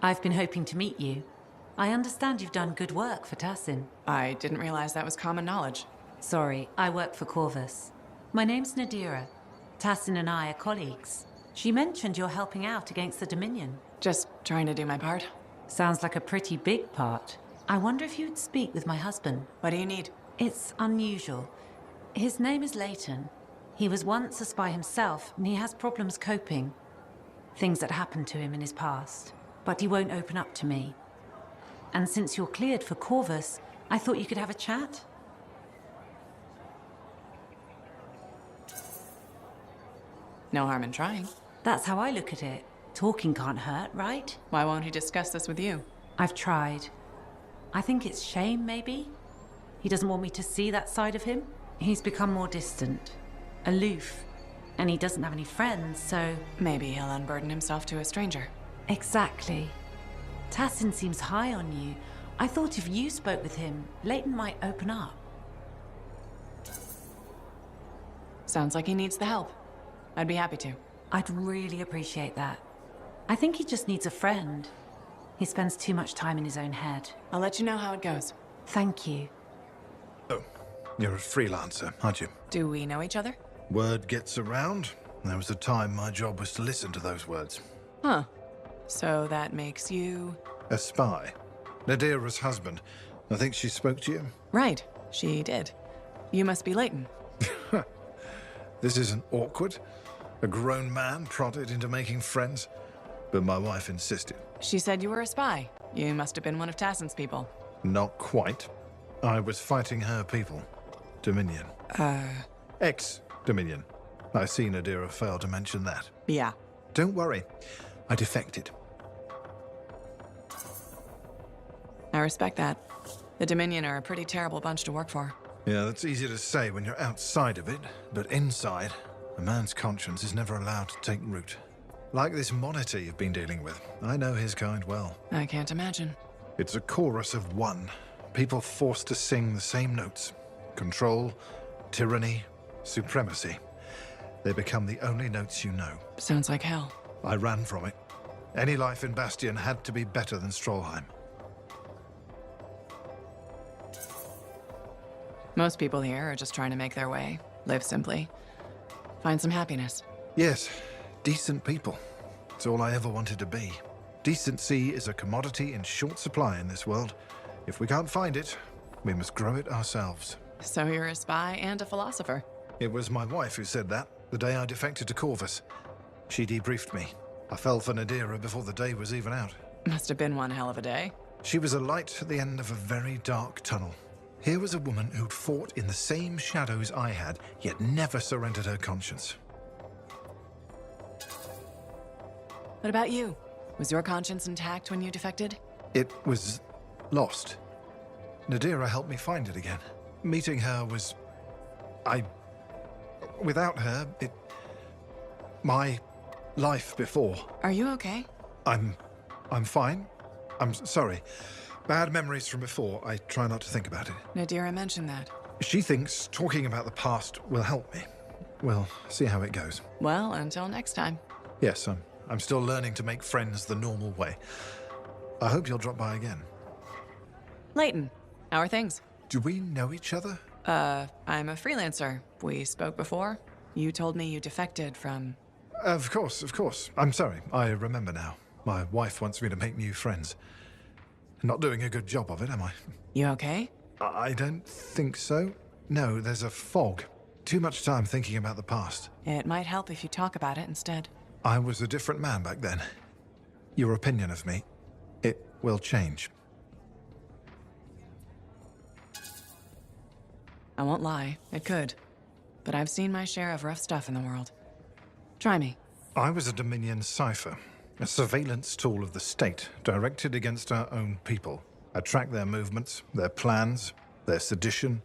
I've been hoping to meet you. I understand you've done good work for Tassin. I didn't realize that was common knowledge. Sorry, I work for Corvus. My name's Nadira. Tassin and I are colleagues. She mentioned you're helping out against the Dominion. Just trying to do my part. Sounds like a pretty big part. I wonder if you'd speak with my husband. What do you need? It's unusual. His name is Leyton. He was once a spy himself, and he has problems coping. Things that happened to him in his past. But he won't open up to me. And since you're cleared for Corvus, I thought you could have a chat. No harm in trying. That's how I look at it. Talking can't hurt, right? Why won't he discuss this with you? I've tried. I think it's shame, maybe? He doesn't want me to see that side of him. He's become more distant, aloof, and he doesn't have any friends, so... Maybe he'll unburden himself to a stranger. Exactly. Tassin seems high on you. I thought if you spoke with him, Leyton might open up. Sounds like he needs the help. I'd be happy to. I'd really appreciate that. I think he just needs a friend. He spends too much time in his own head. I'll let you know how it goes. Thank you. Oh, you're a freelancer, aren't you? Do we know each other? Word gets around. There was a time my job was to listen to those words. Huh. So that makes you... A spy. Nadira's husband. I think she spoke to you. Right. She did. You must be Leyton. This isn't awkward. A grown man prodded into making friends. But my wife insisted. She said you were a spy. You must have been one of Tassin's people. Not quite. I was fighting her people. Dominion. Ex-Dominion. I see Nadira failed to mention that. Yeah. Don't worry. I defected. I respect that. The Dominion are a pretty terrible bunch to work for. Yeah, that's easy to say when you're outside of it, but inside, a man's conscience is never allowed to take root. Like this monitor you've been dealing with. I know his kind well. I can't imagine. It's a chorus of one. People forced to sing the same notes. Control, tyranny, supremacy. They become the only notes you know. Sounds like hell. I ran from it. Any life in Bastion had to be better than Strollheim. Most people here are just trying to make their way, live simply, find some happiness. Yes, decent people. It's all I ever wanted to be. Decency is a commodity in short supply in this world. If we can't find it, we must grow it ourselves. So you're a spy and a philosopher. It was my wife who said that, the day I defected to Corvus. She debriefed me. I fell for Nadira before the day was even out. Must have been one hell of a day. She was a light at the end of a very dark tunnel. Here was a woman who'd fought in the same shadows I had, yet never surrendered her conscience. What about you? Was your conscience intact when you defected? It was lost. Nadira helped me find it again. Meeting her was... Without her, my life before. Are you okay? I'm fine. I'm sorry. Bad memories from before. I try not to think about it. Nadira mentioned that. She thinks talking about the past will help me. We'll see how it goes. Well, until next time. Yes, I'm still learning to make friends the normal way. I hope you'll drop by again. Leyton, how are things? Do we know each other? I'm a freelancer. We spoke before. You told me you defected from... Of course. I'm sorry. I remember now. My wife wants me to make new friends. Not doing a good job of it, am I? You okay? I don't think so. No, there's a fog. Too much time thinking about the past. It might help if you talk about it instead. I was a different man back then. Your opinion of me, it will change. I won't lie, it could. But I've seen my share of rough stuff in the world. Try me. I was a Dominion cipher, a surveillance tool of the state directed against our own people. I tracked their movements, their plans, their sedition.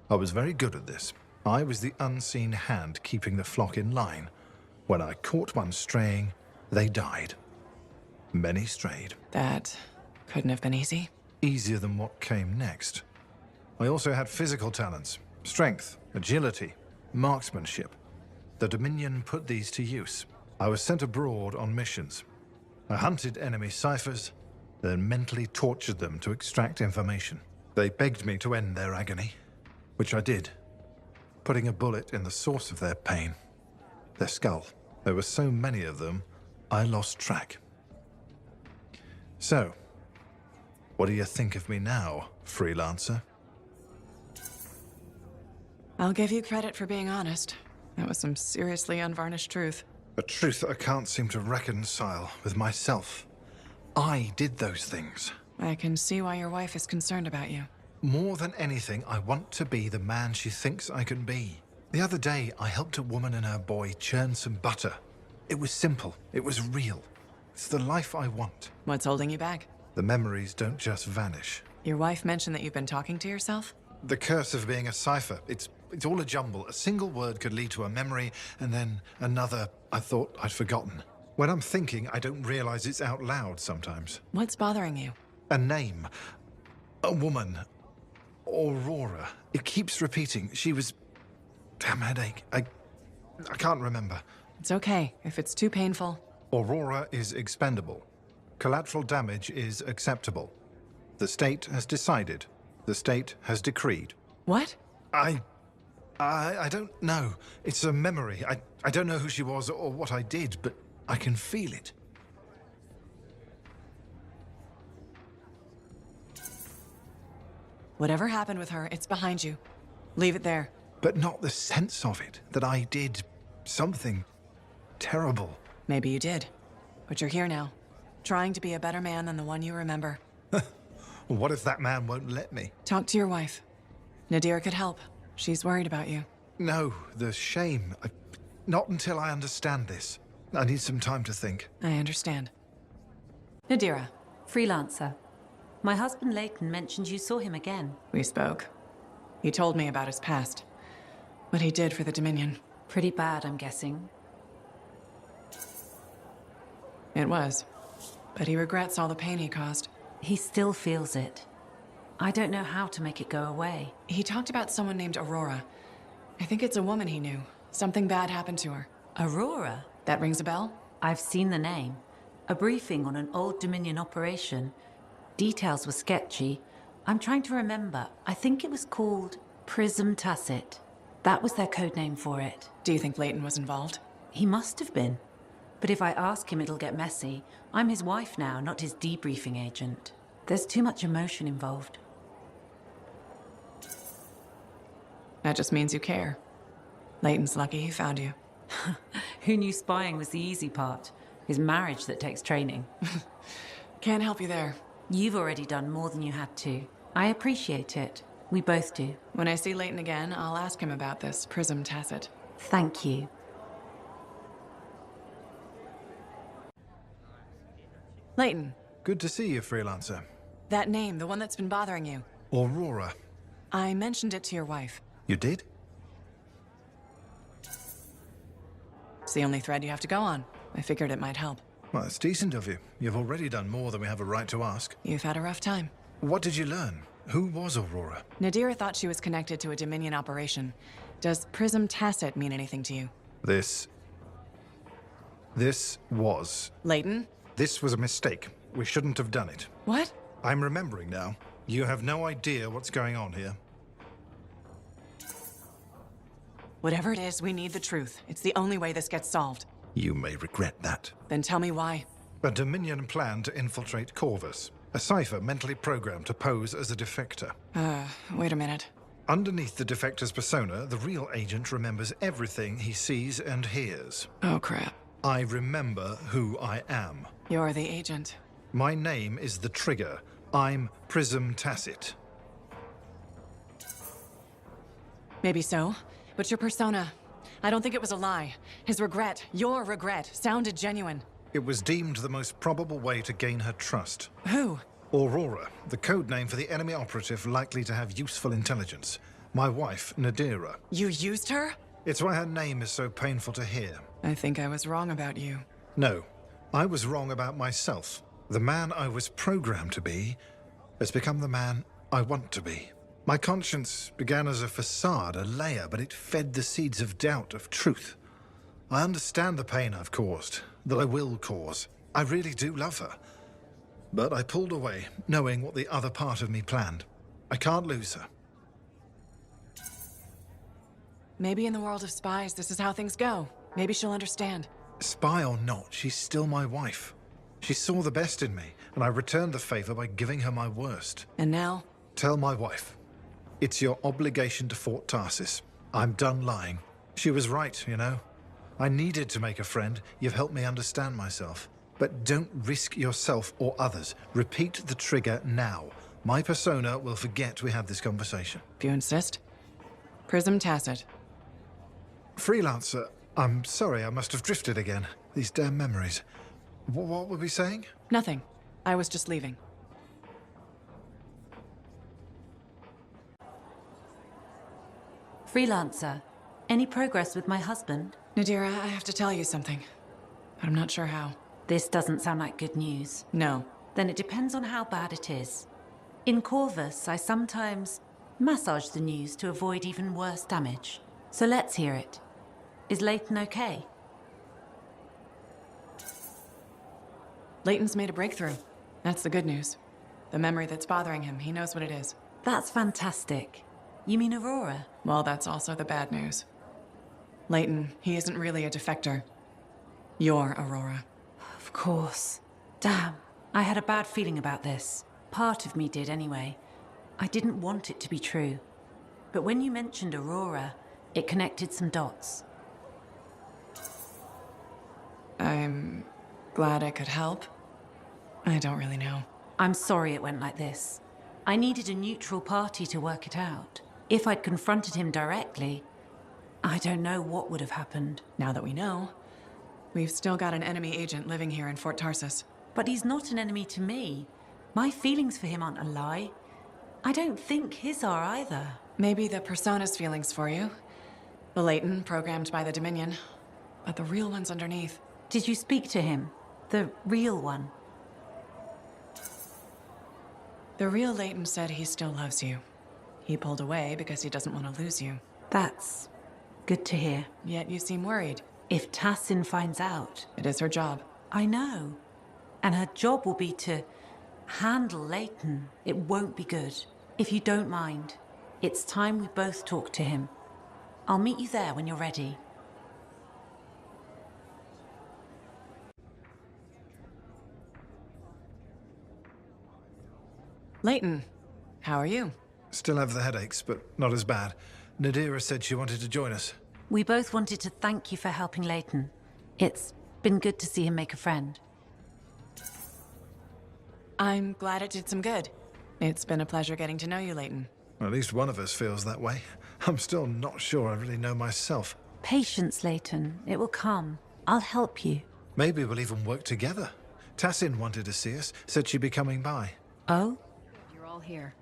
I was very good at this. I was the unseen hand keeping the flock in line. When I caught one straying, they died. Many strayed. That couldn't have been easy. Easier than what came next. I also had physical talents, strength, agility, marksmanship. The Dominion put these to use. I was sent abroad on missions. I hunted enemy ciphers, then mentally tortured them to extract information. They begged me to end their agony, which I did, putting a bullet in the source of their pain, their skull. There were so many of them, I lost track. So, what do you think of me now, freelancer? I'll give you credit for being honest. That was some seriously unvarnished truth. A truth I can't seem to reconcile with myself. I did those things. I can see why your wife is concerned about you. More than anything, I want to be the man she thinks I can be. The other day, I helped a woman and her boy churn some butter. It was simple. It was real. It's the life I want. What's holding you back? The memories don't just vanish. Your wife mentioned that you've been talking to yourself? The curse of being a cipher. It's all a jumble. A single word could lead to a memory, and then another I thought I'd forgotten. When I'm thinking, I don't realize it's out loud sometimes. What's bothering you? A name. A woman. Aurora. It keeps repeating. She was... Damn headache. I can't remember. It's okay. If it's too painful. Aurora is expendable. Collateral damage is acceptable. The state has decided. The state has decreed. What? I don't know. It's a memory. I don't know who she was or what I did, but I can feel it. Whatever happened with her, it's behind you. Leave it there. But not the sense of it, that I did something terrible. Maybe you did. But you're here now, trying to be a better man than the one you remember. What if that man won't let me? Talk to your wife. Nadira could help. She's worried about you. No, the shame. Not until I understand this. I need some time to think. I understand. Nadira. Freelancer. My husband Leyton mentioned you saw him again. We spoke. He told me about his past. What he did for the Dominion. Pretty bad, I'm guessing. It was. But he regrets all the pain he caused. He still feels it. I don't know how to make it go away. He talked about someone named Aurora. I think it's a woman he knew. Something bad happened to her. Aurora? That rings a bell? I've seen the name. A briefing on an old Dominion operation. Details were sketchy. I'm trying to remember. I think it was called Prism Tacit. That was their code name for it. Do you think Leyton was involved? He must have been. But if I ask him, it'll get messy. I'm his wife now, not his debriefing agent. There's too much emotion involved. That just means you care. Leyton's lucky he found you. Who knew spying was the easy part? His marriage that takes training. Can't help you there. You've already done more than you had to. I appreciate it. We both do. When I see Leyton again, I'll ask him about this Prism Tacit. Thank you. Leyton. Good to see you, freelancer. That name, the one that's been bothering you. Aurora. I mentioned it to your wife. You did? It's the only thread you have to go on. I figured it might help. Well, it's decent of you. You've already done more than we have a right to ask. You've had a rough time. What did you learn? Who was Aurora? Nadira thought she was connected to a Dominion operation. Does Prism Tacit mean anything to you? This was... Leyton? This was a mistake. We shouldn't have done it. What? I'm remembering now. You have no idea what's going on here. Whatever it is, we need the truth. It's the only way this gets solved. You may regret that. Then tell me why. A Dominion plan to infiltrate Corvus. A cipher mentally programmed to pose as a defector. Wait a minute. Underneath the defector's persona, the real agent remembers everything he sees and hears. Oh, crap. I remember who I am. You're the agent. My name is the trigger. I'm Prism Tacit. Maybe so, but your persona... I don't think it was a lie. His regret, your regret, sounded genuine. It was deemed the most probable way to gain her trust. Who? Aurora, the code name for the enemy operative likely to have useful intelligence. My wife, Nadira. You used her? It's why her name is so painful to hear. I think I was wrong about you. No, I was wrong about myself. The man I was programmed to be has become the man I want to be. My conscience began as a facade, a layer, but it fed the seeds of doubt, of truth. I understand the pain I've caused, that I will cause. I really do love her. But I pulled away, knowing what the other part of me planned. I can't lose her. Maybe in the world of spies, this is how things go. Maybe she'll understand. Spy or not, she's still my wife. She saw the best in me, and I returned the favor by giving her my worst. And now? Tell my wife. It's your obligation to Fort Tarsis. I'm done lying. She was right, you know. I needed to make a friend. You've helped me understand myself. But don't risk yourself or others. Repeat the trigger now. My persona will forget we had this conversation. If you insist. Prism Tacit. Freelancer, I'm sorry, I must have drifted again. These damn memories. What were we saying? Nothing. I was just leaving. Freelancer, any progress with my husband? Nadira, I have to tell you something. But I'm not sure how. This doesn't sound like good news. No. Then it depends on how bad it is. In Corvus, I sometimes massage the news to avoid even worse damage. So let's hear it. Is Leyton okay? Leyton's made a breakthrough. That's the good news. The memory that's bothering him, he knows what it is. That's fantastic. You mean Aurora? Well, that's also the bad news. Leyton, he isn't really a defector. You're Aurora. Of course. Damn. I had a bad feeling about this. Part of me did anyway. I didn't want it to be true. But when you mentioned Aurora, it connected some dots. I'm glad I could help. I don't really know. I'm sorry it went like this. I needed a neutral party to work it out. If I'd confronted him directly, I don't know what would have happened. Now that we know, we've still got an enemy agent living here in Fort Tarsis. But he's not an enemy to me. My feelings for him aren't a lie. I don't think his are either. Maybe the persona's feelings for you. The Leyton, programmed by the Dominion. But the real one's underneath. Did you speak to him? The real one? The real Leyton said he still loves you. He pulled away because he doesn't want to lose you. That's good to hear. Yet you seem worried. If Tassin finds out... It is her job. I know. And her job will be to handle Leyton. It won't be good. If you don't mind, it's time we both talk to him. I'll meet you there when you're ready. Leyton, how are you? Still have the headaches, but not as bad. Nadira said she wanted to join us. We both wanted to thank you for helping Leyton. It's been good to see him make a friend. I'm glad it did some good. It's been a pleasure getting to know you, Leyton. At least one of us feels that way. I'm still not sure I really know myself. Patience, Leyton. It will come. I'll help you. Maybe we'll even work together. Tassin wanted to see us, said she'd be coming by. Oh? You're all here.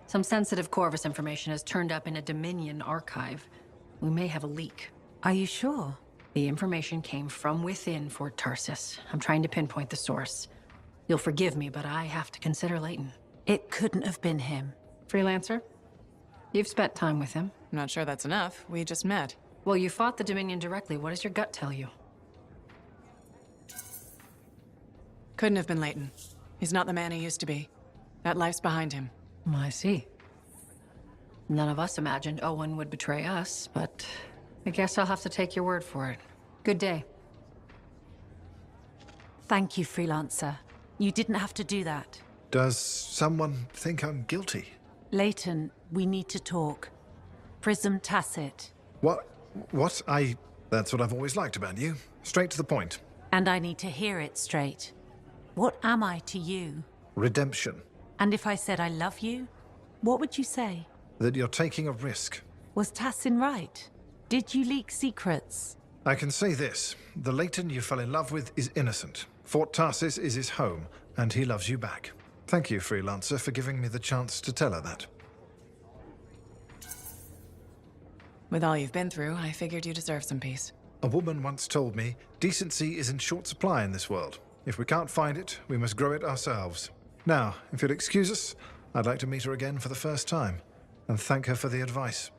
Some sensitive Corvus information has turned up in a Dominion archive. We may have a leak. Are you sure? The information came from within Fort Tarsis. I'm trying to pinpoint the source. You'll forgive me, but I have to consider Leyton. It couldn't have been him. Freelancer? You've spent time with him. I'm not sure that's enough. We just met. Well, you fought the Dominion directly. What does your gut tell you? Couldn't have been Leyton. He's not the man he used to be. That life's behind him. I see. None of us imagined Owen would betray us, but I guess I'll have to take your word for it. Good day. Thank you, Freelancer. You didn't have to do that. Does someone think I'm guilty? Leyton, we need to talk. Prism Tacit. What? That's what I've always liked about you. Straight to the point. And I need to hear it straight. What am I to you? Redemption. And if I said I love you, what would you say? That you're taking a risk. Was Tassin right? Did you leak secrets? I can say this. The Leyton you fell in love with is innocent. Fort Tarsis is his home, and he loves you back. Thank you, Freelancer, for giving me the chance to tell her that. With all you've been through, I figured you deserve some peace. A woman once told me, decency is in short supply in this world. If we can't find it, we must grow it ourselves. Now, if you'll excuse us, I'd like to meet her again for the first time, and thank her for the advice.